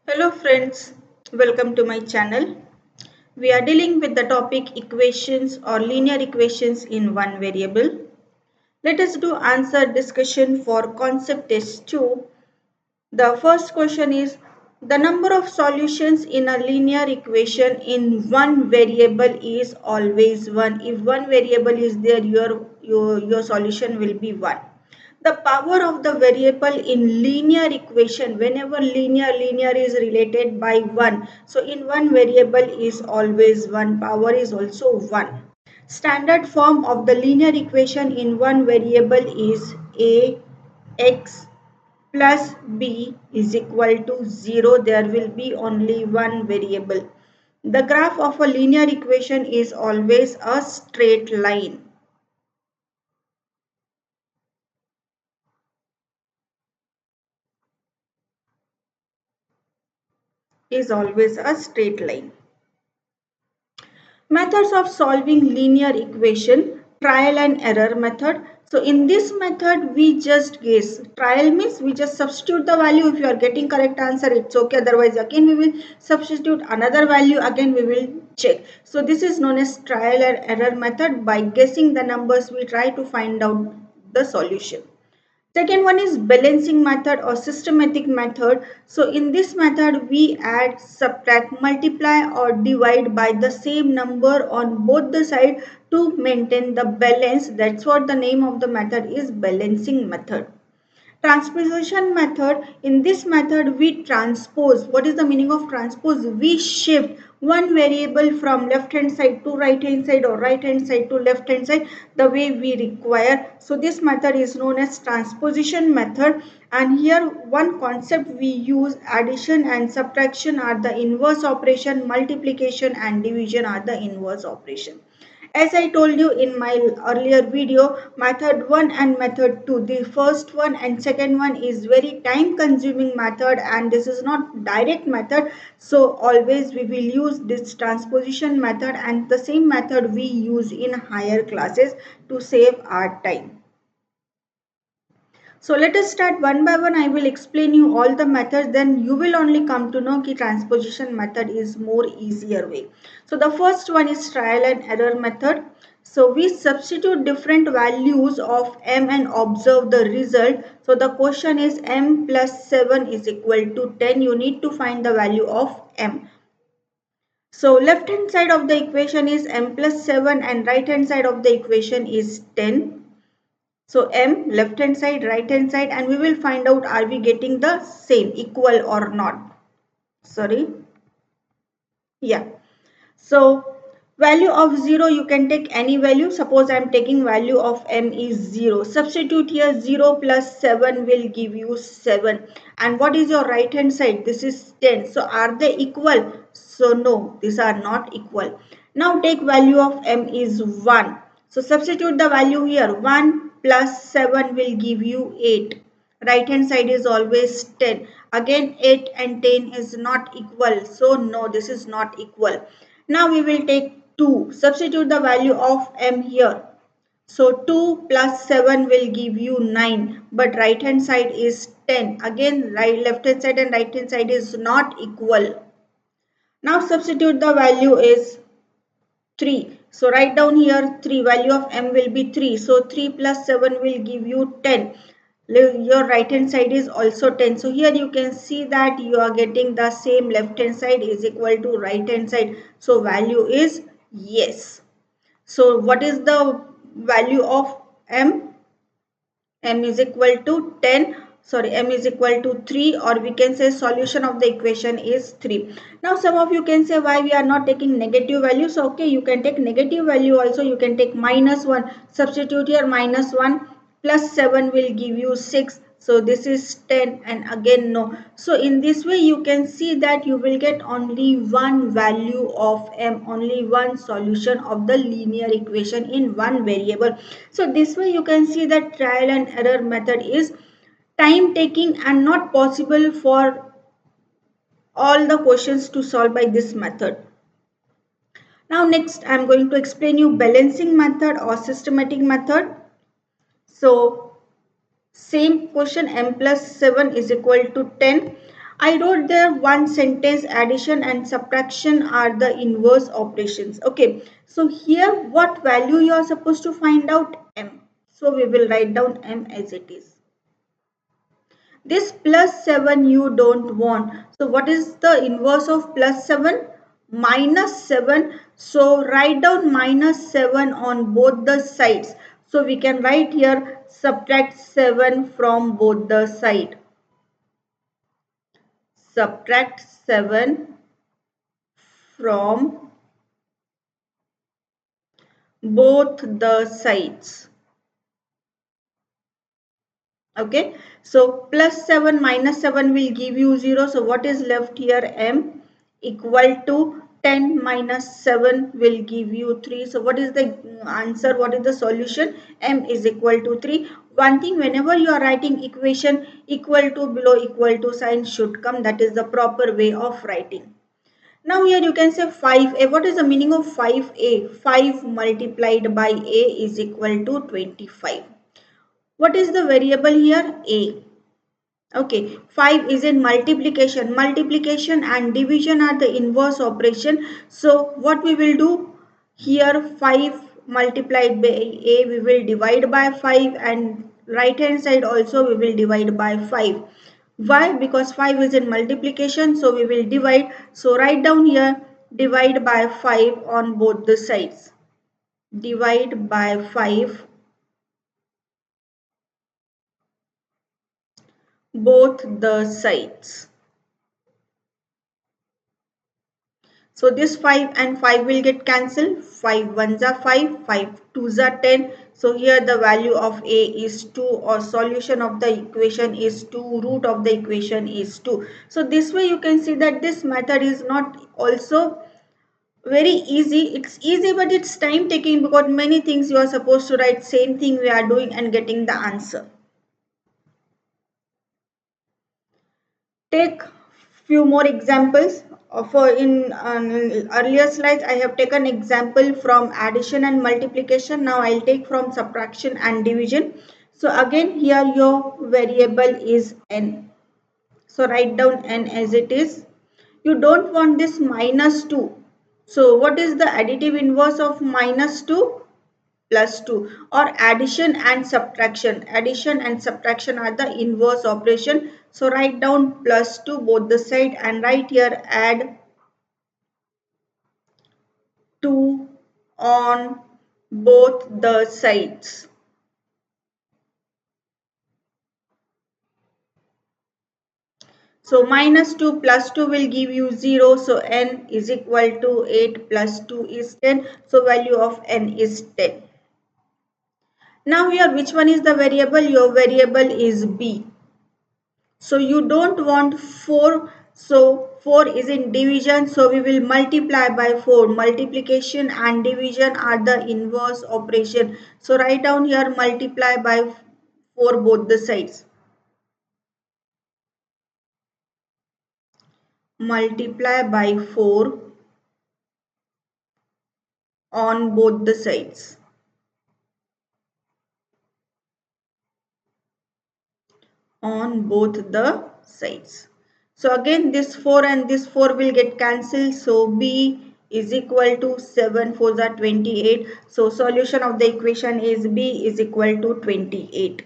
Hello friends, welcome to my channel. We are dealing with the topic equations or linear equations in one variable. Let us do answer discussion for concept test 2. The first question is the number of solutions in a linear equation in one variable is always 1. If one variable is there, your solution will be 1. The power of the variable in linear equation, whenever linear is related by 1, so in one variable is always 1, power is also 1. Standard form of the linear equation in one variable is ax plus b is equal to 0. There will be only one variable. The graph of a linear equation is always a straight line. Is always a straight line. Methods of solving linear equation, trial and error method. So in this method we just guess. Trial means we just substitute the value. If you are getting correct answer, it's okay. Otherwise again we will substitute another value, again we will check. So this is known as trial and error method. By guessing the numbers we try to find out the solution. Second one is balancing method or systematic method. So in this method we add, subtract, multiply or divide by the same number on both the side to maintain the balance. That's what the name of the method is, balancing method. Transposition method. In this method we transpose. What is the meaning of transpose? We shift one variable from left hand side to right hand side or right hand side to left hand side the way we require. So this method is known as transposition method, and here one concept we use: addition and subtraction are the inverse operation, multiplication and division are the inverse operation. As I told you in my earlier video, method 1 and method 2, the first one and second one is very time consuming method, and this is not direct method. So always we will use this transposition method, and the same method we use in higher classes to save our time. So let us start one by one. I will explain you all the methods, then you will only come to know that transposition method is more easier way. So the first one is trial and error method. So we substitute different values of m and observe the result. So the question is m plus 7 is equal to 10. You need to find the value of m. So left hand side of the equation is m plus 7 and right hand side of the equation is 10. So m left hand side, right hand side, and we will find out are we getting the same, equal or not. Sorry. Yeah. So value of 0, you can take any value. Suppose I am taking value of m is 0. Substitute here, 0 plus 7 will give you 7. And what is your right hand side? This is 10. So are they equal? So no, these are not equal. Now take value of m is 1. So substitute the value here. 1 plus 7 will give you 8. Right hand side is always 10. Again 8 and 10 is not equal. So no, this is not equal. Now we will take 2. Substitute the value of m here. So 2 plus 7 will give you 9. But right hand side is 10. Again left hand side and right hand side is not equal. Now substitute the value is 3. So write down here 3. Value of m will be 3. So 3 plus 7 will give you 10. Your right hand side is also 10. So here you can see that you are getting the same, left hand side is equal to right hand side. So value is yes. So what is the value of m? M is equal to 10. Sorry, m is equal to 3, or we can say solution of the equation is 3. Now some of you can say why we are not taking negative value. So okay, you can take negative value also. You can take minus 1. Substitute here, minus 1 plus 7 will give you 6. So this is 10, and again no. So in this way you can see that you will get only one value of m, only one solution of the linear equation in one variable. So this way you can see that trial and error method is time taking and not possible for all the questions to solve by this method. Now next I am going to explain you balancing method or systematic method. So same question, m plus 7 is equal to 10. I wrote there one sentence, addition and subtraction are the inverse operations. Okay, so here what value you are supposed to find out? M. So we will write down M as it is. This plus 7 you don't want. So what is the inverse of plus 7? Minus 7. So write down minus 7 on both the sides. So we can write here subtract 7 from both the side. Subtract 7 from both the sides. Okay, so plus 7 minus 7 will give you 0. So what is left here? M equal to 10 minus 7 will give you 3. So what is the answer? What is the solution? M is equal to 3. One thing, whenever you are writing equation, equal to below equal to sign should come. That is the proper way of writing. Now here you can say 5a. What is the meaning of 5a? 5 multiplied by a is equal to 25. What is the variable here? A. Okay, 5 is in multiplication. Multiplication and division are the inverse operation. So what we will do here, 5 multiplied by a, we will divide by 5, and right hand side also we will divide by 5. Why? Because 5 is in multiplication, so we will divide. So write down here divide by 5 on both the sides. Divide by 5 both the sides. So this 5 and 5 will get cancelled. 5 ones are 5, 5 twos are 10. So here the value of a is 2, or solution of the equation is 2, root of the equation is 2. So this way you can see that this method is not also very easy. It's easy, but it's time taking, because many things you are supposed to write same thing we are doing and getting the answer. Take few more examples. For in earlier slides I have taken example from addition and multiplication. Now I'll take from subtraction and division. So again here your variable is n. So write down n as it is. You don't want this minus 2. So what is the additive inverse of minus 2? Plus 2. Or addition and subtraction. Addition and subtraction are the inverse operation. So write down plus 2 both the side, and write here add 2 on both the sides. So minus 2 plus 2 will give you 0. So n is equal to 8 plus 2 is 10. So value of n is 10. Now here which one is the variable? Your variable is b. So you don't want 4. So 4 is in division. So we will multiply by 4. Multiplication and division are the inverse operation. So write down here multiply by 4 both the sides. Multiply by 4 on both the sides. On both the sides. So again this 4 and this 4 will get cancelled. So b is equal to 7 4s are 28. So solution of the equation is b is equal to 28.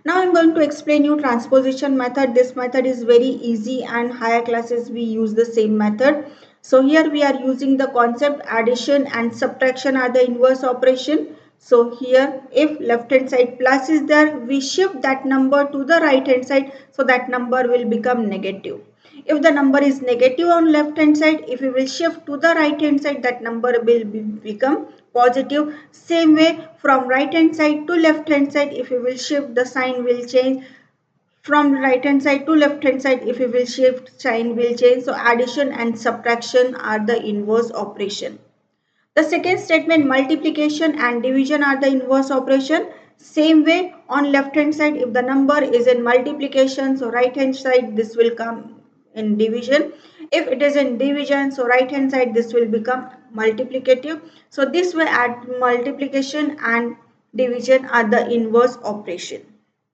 Now I'm going to explain you transposition method. This method is very easy, and higher classes we use the same method. So here we are using the concept addition and subtraction are the inverse operation. So here if left hand side plus is there, we shift that number to the right hand side, so that number will become negative. If the number is negative on left hand side, if we will shift to the right hand side, that number will become positive. Same way from right hand side to left hand side, if we will shift, the sign will change. From right hand side to left hand side, if we will shift, sign will change. So addition and subtraction are the inverse operation. The second statement, multiplication and division are the inverse operation. Same way on left hand side, if the number is in multiplication, so right hand side this will come in division. If it is in division, so right hand side this will become multiplicative. So this way at multiplication and division are the inverse operation.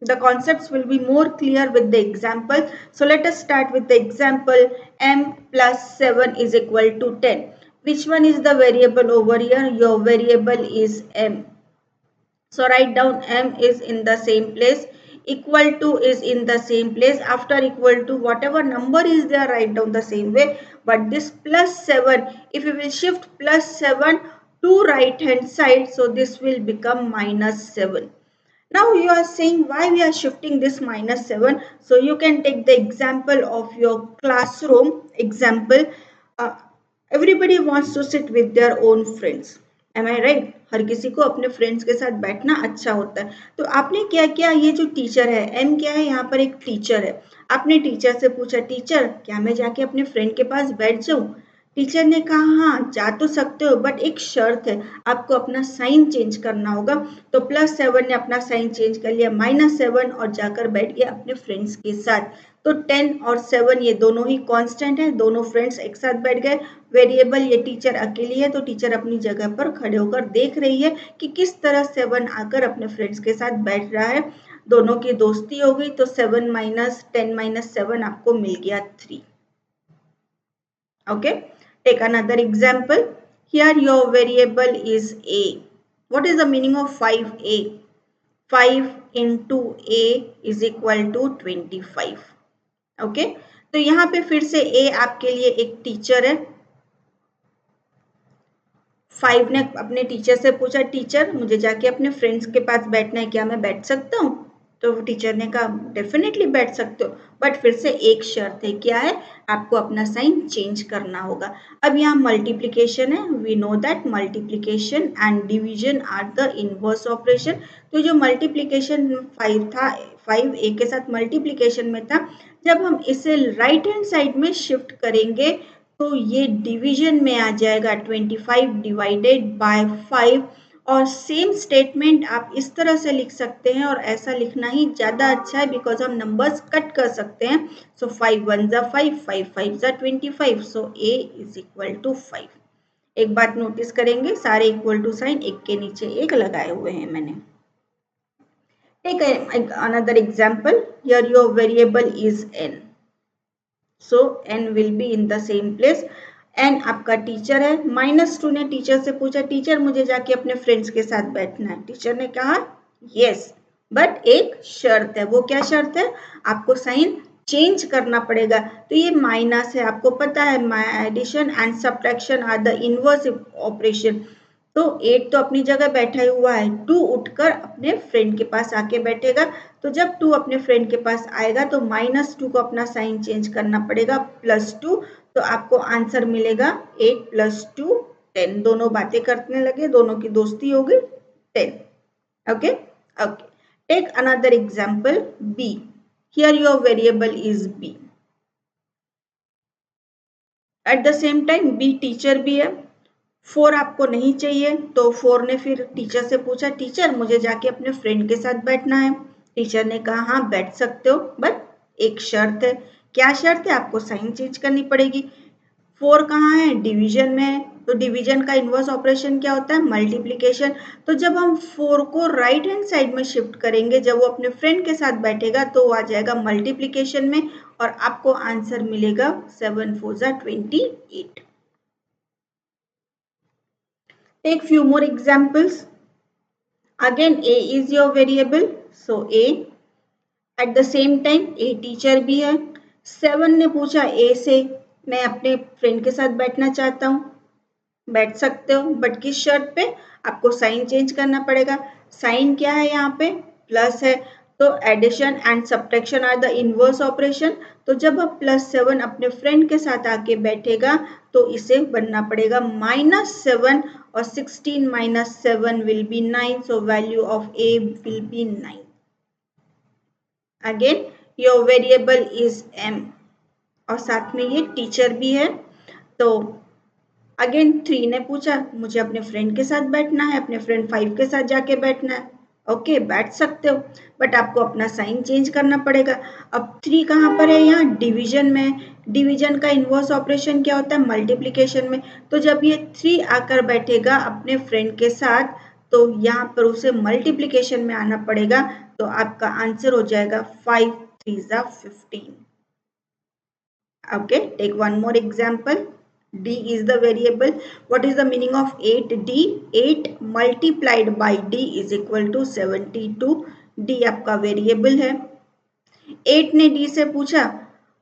The concepts will be more clear with the example. So let us start with the example. M plus 7 is equal to 10. Which one is the variable over here? Your variable is M. So write down M is in the same place, equal to is in the same place. After equal to, whatever number is there, write down the same way. But this plus 7, if you will shift plus 7 to right hand side, so this will become minus 7. Now you are saying why we are shifting this minus 7. So you can take the example of your classroom example. Uh, Everybody wants to sit with their own friends. Am I right? हर किसी को अपने friends के साथ बैठना अच्छा होता है. तो आपने क्या किया, ये जो टीचर है, एम क्या है, यहाँ पर एक टीचर है. आपने टीचर से पूछा, टीचर क्या मैं जाके अपने फ्रेंड के पास बैठ जाऊँ? टीचर ने कहा हाँ जा तो सकते हो, बट एक शर्त है, आपको अपना साइन चेंज करना होगा. तो प्लस 7 ने अपना साइन चेंज कर लिया माइनस 7 और जाकर बैठ गया अपने फ्रेंड्स के साथ. तो 10 और 7 ये दोनों ही कांस्टेंट है, दोनों फ्रेंड्स एक साथ बैठ गए. वेरिएबल ये टीचर अकेली है, तो टीचर अपनी जगह पर खड़े होकर देख रही है कि किस तरह 7 आकर अपने फ्रेंड्स के साथ बैठ रहा है. दोनों की दोस्ती हो गई, तो 7 माइनस 10 माइनस 7 आपको मिल गया 3. Okay, take another example. Here your variable is a. What is the meaning of 5a? 5 into a is equal to 25. Okay, तो यहाँ पे फिर से a आपके लिए एक टीचर है. 5 ने अपने टीचर से पूछा, टीचर मुझे जाके अपने फ्रेंड्स के पास बैठना है, क्या मैं बैठ सकता हूँ? तो टीचर ने कहा डेफिनेटली बैठ सकते हो, बट फिर से एक शर्त है. क्या है? आपको अपना साइन चेंज करना होगा. अब यहाँ मल्टीप्लिकेशन है. We know that multiplication and division are the inverse operation. तो जो मल्टीप्लिकेशन 5 था, 5 ए के साथ मल्टीप्लिकेशन में था, जब हम इसे राइट हैंड साइड में शिफ्ट करेंगे तो ये डिवीजन में आ जाएगा 25 डिवाइडेड बाय 5. और सेम स्टेटमेंट आप इस तरह से लिख सकते हैं, और ऐसा लिखना ही ज़्यादा अच्छा है बिकॉज हम नंबर्स कट कर सकते हैं. सो 5 1 जा 5, 5 5 जा 25. सो a इज इक्वल टू 5. एक बात नोटिस करेंगे, सारे इक्वल टू साइन एक के नीचे एक लगाए हुए हैं मैंने. Take another example. Here your variable is n. So n will be in the same place. n आपका टीचर है. -2 ने टीचर से पूछा, टीचर मुझे जाके अपने फ्रेंड्स के साथ बैठना है. टीचर ने कहा यस, बट एक शर्त है. वो क्या शर्त है? आपको साइन चेंज करना पड़ेगा. तो ये माइनस है, आपको पता है addition and subtraction are the inverse operation. तो 8 तो अपनी जगह बैठा हुआ है, 2 उठकर अपने फ्रेंड के पास आके बैठेगा. तो जब 2 अपने फ्रेंड के पास आएगा तो -2 को अपना साइन चेंज करना पड़ेगा +2. तो आपको आंसर मिलेगा 8 + 2 10. दोनों बातें करने लगे, दोनों की दोस्ती हो गई 10. Okay okay. Take another example b. Here your variable is b. At the same time b teacher भी है. 4 आपको नहीं चाहिए, तो 4 ने फिर टीचर से पूछा, टीचर मुझे जाके अपने फ्रेंड के साथ बैठना है. टीचर ने कहा हाँ बैठ सकते हो, बट एक शर्त है. क्या शर्त है? आपको साइन चेंज करनी पड़ेगी. 4 कहाँ है? डिवीजन में है. तो डिवीजन का इनवर्स ऑपरेशन क्या होता है? मल्टीप्लिकेशन. तो जब हम 4 को राइट हैंड साइड में शिफ्ट करेंगे, जब वो अपने फ्रेंड के साथ बैठेगा तो वो आ जाएगा मल्टीप्लिकेशन में, और आपको आंसर मिलेगा 7 4 जा 28. Take few more examples. Again a is your variable, so a. At the same time a teacher भी है. 7 ने पूछा a से, मैं अपने फ्रेंड के साथ बैठना चाहता हूँ. बैठ सकते हो, बट किस शर्त पे? आपको साइन चेंज करना पड़ेगा. साइन क्या है यहाँ पे? प्लस है. तो addition and subtraction are the inverse operation. तो जब अब +7 अपने फ्रेंड के साथ आके बैठेगा तो इसे बनना पड़ेगा -7, और 16 - 7 will be 9. So value of a will be 9. Again your variable is m, और साथ में ये टीचर भी है. तो अगेन 3 ने पूछा, मुझे अपने फ्रेंड के साथ बैठना है, अपने फ्रेंड 5 के साथ जाके बैठना है. ओके बैठ सकते हो, बट आपको अपना साइन चेंज करना पड़ेगा. अब 3 कहाँ पर है? यहाँ डिवीजन में. डिवीजन का इनवर्स ऑपरेशन क्या होता है? मल्टीप्लिकेशन में. तो जब ये 3 आकर बैठेगा अपने फ्रेंड के साथ, तो यहाँ पर उसे मल्टीप्लिकेशन में आना पड़ेगा. तो आपका आंसर हो जाएगा 5 3 15. Okay, take one more example. D is the variable. What is the meaning of 8D? 8 multiplied by D is equal to 72. D आपका वेरिएबल है. 8 ने D से पूछा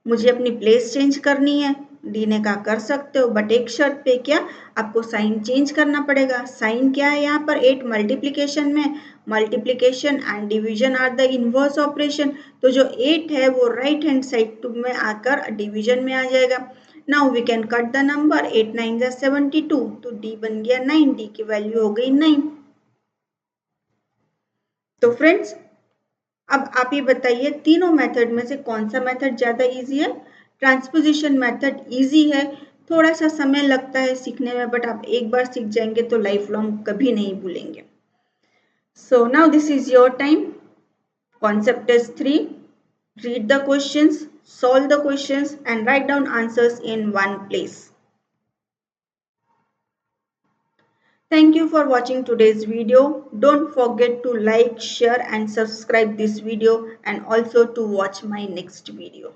मुझे अपनी प्लेस चेंज करनी है. D ने कहा कर सकते हो बट एक शर्त पे. क्या? आपको साइन चेंज करना पड़ेगा. साइन क्या है यहाँ पर? 8 मल्टीप्लीकेशन में. Multiplication and division are the inverse operation. तो जो 8 है वो राइट हैंड साइड में आकर डिवीजन में आ जाएगा. Now we can cut the number. 8 9 72. तो D बन गया 9. D की वैल्यू हो गई 9. तो फ्रेंड्स अब आप ये बताइए तीनों मेथड में से कौन सा मेथड ज़्यादा इजी है? ट्रांसपोजिशन मेथड इजी है. थोड़ा सा समय लगता है सीखने में बट आप एक बार सीख जाएंगे तो लाइफ लॉन्ग कभी नहीं भूलेंगे. So now this is your time. Concept test 3. Read the questions, solve the questions and write down answers in one place. Thank you for watching today's video. Don't forget to like, share and subscribe this video and also to watch my next video.